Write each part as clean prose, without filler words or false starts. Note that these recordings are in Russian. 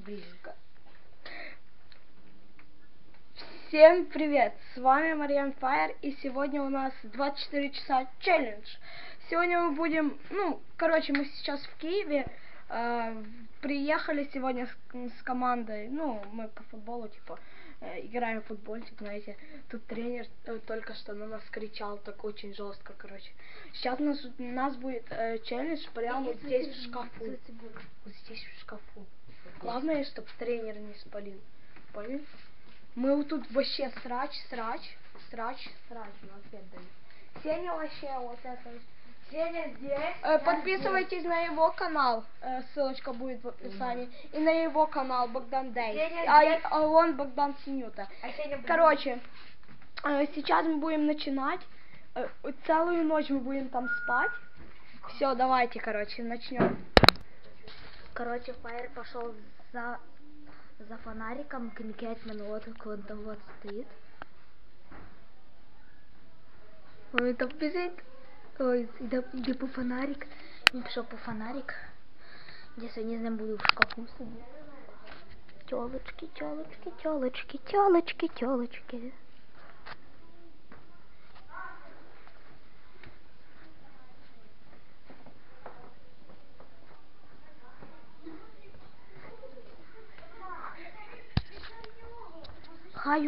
близко. Всем привет! С вами Марьян Файер, и сегодня у нас 24 часа челлендж. Сегодня мы будем, мы сейчас в Киеве, приехали сегодня с командой, мы по футболу, играем в футбольчик, знаете. Тут тренер только что на нас кричал так очень жестко, Сейчас у нас будет челлендж прямо вот здесь в шкафу. Вот здесь в шкафу. Главное, чтобы тренер не спалил. Понял? Мы вот тут вообще срач на ответ дали. Сеня вообще вот это. Сеня здесь. Подписывайтесь на его канал. Ссылочка будет в описании. И на его канал Богдан Дэй. А он Богдан Синюта. Сейчас мы будем начинать. Целую ночь мы будем там спать. Все, давайте, начнем. Фаер пошел за фонариком, кликает минут, он там вот стоит. Он там бежит. Ой, иди по фонарик. Він пішов по фонарик. Я сьогодні з ним буду в шкафу сидіти. Тёлочки.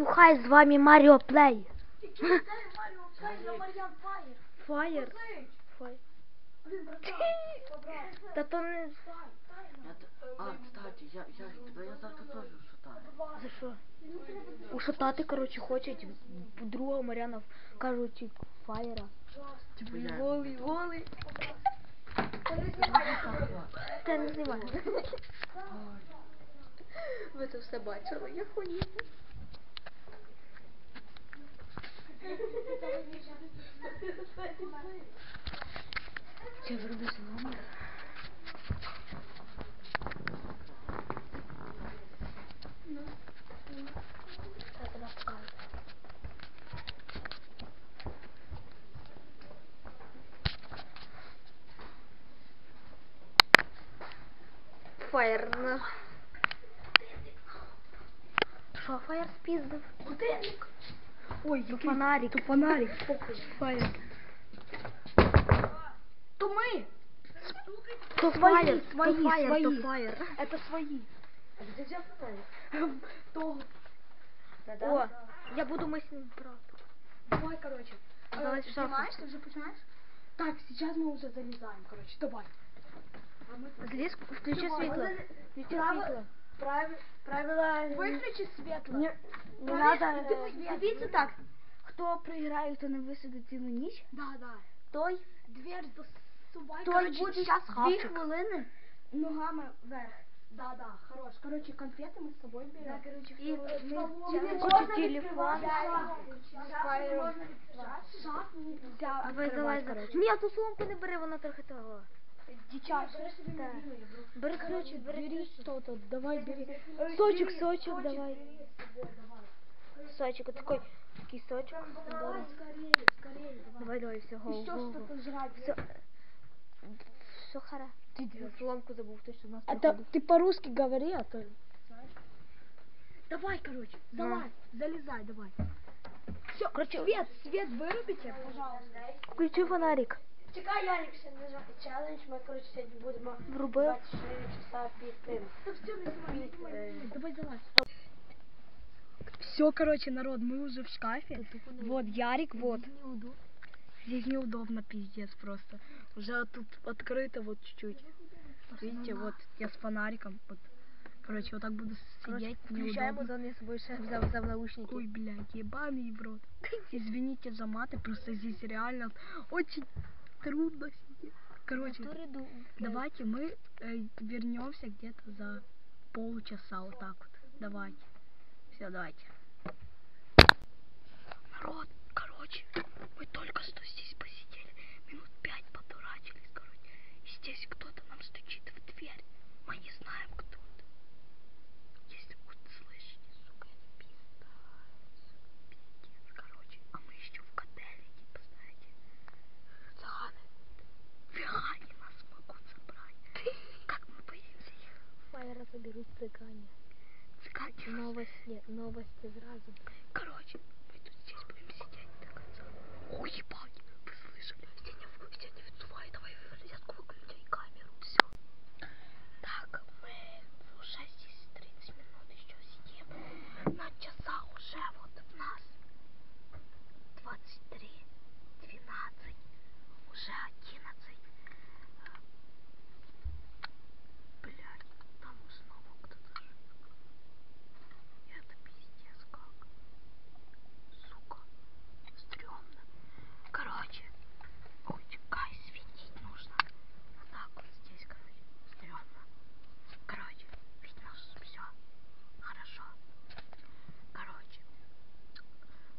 Хай, з вами Маріо Плей. Фаєр. Та то не... Кстати, я завтра тоже ушатаю. За що? Ушатати, хочуть друга Мар'яна, кажуть, Фаєра. Голий. Та не знімай. Ви це все бачили, я хуї. Я вроде номер. Фаєр. Що Фаєр спіздив? Будильник. Ой, То фонарик. Фаєр. То ми. То Свої. Это свои. А где взял фонарик? То. О, я буду мы с ним брать. Давай, Давай в шахту. Снимаешь? Ты уже починаешь? Так, сейчас мы уже залезаем, давай. Залез, включи светло. Правила... Выключи светло. Не надо... Дивіться так. Хто програє, хто не висадить цілу ніч, Да. той Дверь засувай. той буде 2 хавчик. хвилини. Ногами вверх. Да, хорош. Конфеты мы с собой берем. Да, и мы телефон. Шаф нельзя Давай, открывать, Ні, ту сумку не бери, вона трохи того. Дичайше. Бери ключ, Бери что-то, давай бери. Сочек, давай. Сочек, такой сочек. Скорее. Давай, все, Еще что-то жрать. Все хорошо. Ты соломку забыл, ты что у нас Ты по-русски говори, а то... Давай, залезай, давай. Все, свет вырубите, пожалуйста. Включи фонарик. Чекай, Ялик, ще челендж, ми, сьогодні будемо Вруби. 24 часа піти. Та все, не снимай. Давай, залазь. Все, народ, мы уже в шкафе. Вот Ярик, вот. Здесь неудобно, пиздец, просто. Уже тут открыто вот чуть-чуть. Видите, вот я с фонариком. Вот. Вот так буду сидеть. Включаем, вот он я с собой взял наушники. Ой, блядь, ебаный в рот. Извините за маты, просто здесь реально очень трудно сидеть. Давайте мы вернемся где-то за полчаса, вот так вот. Давайте. Все, давайте. Народ, мы только что здесь посидели, минут 5 подурачились, и здесь кто-то нам стучит в дверь. Мы не знаем, кто это. Если вот слышите, сука, это пизда. Пиздец, а мы еще в котеле, знаете. Вегане нас могут забрать. Как мы боимся их? Фаера заберут цыгане. Цыгане. Новости сразу. Короче, мы тут здесь будем сидеть до конца. Ой, ебать, вы слышали? Сеня, вставай, давай розетку выключай камеру. Все. Так, мы уже здесь 30 минут еще сидим. На часах уже вот у нас 23:12. Уже 11. Блядь, там снова кто-то живет. Это пиздец как. Сука. Стрёмно. Короче, кай светить нужно. Вот так вот здесь, короче. Стрёмно. Короче, видно все. Хорошо. Короче,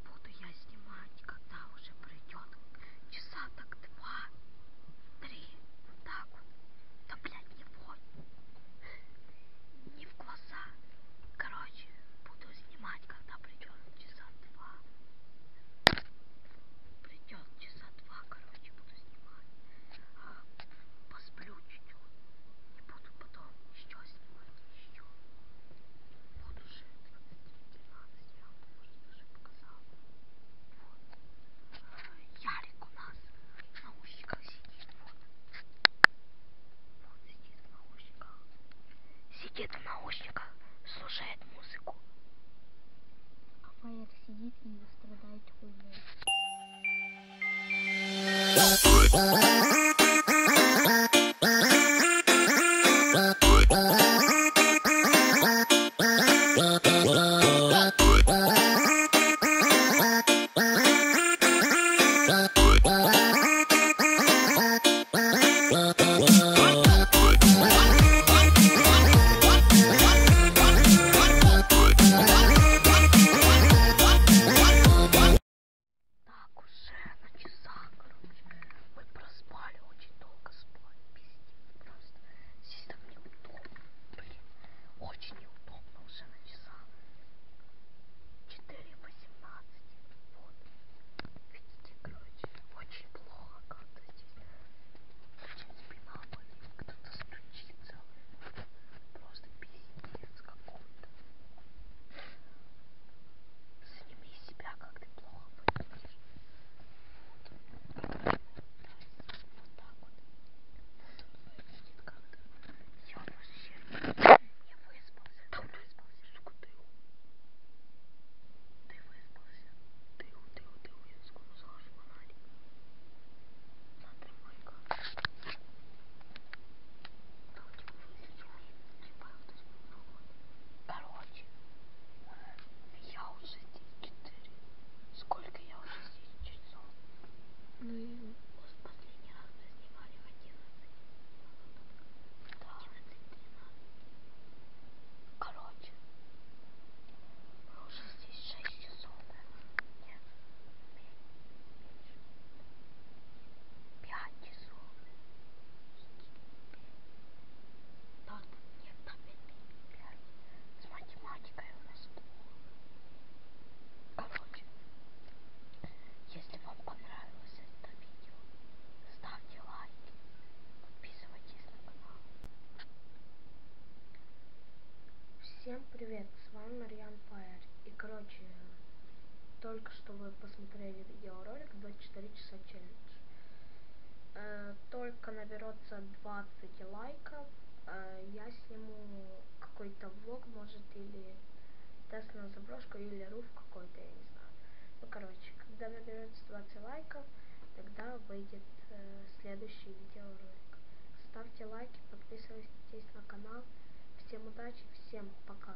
буду я снимать, когда уже пройдет часа так 2-3. Вот так вот. Да, блядь, не вот. Не в глаза. Короче, буду снимать, когда придет часа 2. Придет часа 2, короче, буду снимать. Посплю чуть-чуть. И буду потом еще снимать. Еще. Вот уже 12, я вам, может, уже показала. Вот. Ярик у нас в наушниках сидит. Вот. Вот сидит в наушниках. Сидит в наушниках, слушает музыку. А Фаер сидит и страдает хуйней. Так, уже на часах, короче. Мы проспали, очень долго спали. Пиздец, просто. Здесь так неудобно. Блин, очень неудобно уже на часах. 4:18. Вот. Видите, короче, очень плохо как-то здесь. Очень спина болит, кто-то стучит целый. Просто пиздец какой-то. Сними себя, как ты плохо выглядишь. Вот так вот. Вот он выглядит как-то. Я вообще не выспался. Там выспался. Сука, ты выспался. Ты, я скоро зажжу фонарик. Нажимай-ка. Там типа выглядит. Типа вот здесь вот. Короче, я уже здесь 4. Сколько я уже здесь часов? Ну и Последний раз мы снимали в 11. Да. 11:13. Короче, мы уже здесь 6 часов, наверное. Нет, меньше. 5 часов. Так, нет, там 5 минут. 5. С математикой у нас плохо. Короче, если вам понравилось это видео, ставьте лайки, подписывайтесь на канал. Всем привет, с вами Марьян Фаер. И короче, только что вы посмотрели видеоролик 24 часа челлендж. Только наберется 20 лайков, я сниму какой-то влог, может, или тест на заброшку, или руф какой-то, я не знаю. Ну, короче, когда наберется 20 лайков, тогда выйдет следующий видеоролик. Ставьте лайки, подписывайтесь на канал. Всем удачи, всем пока.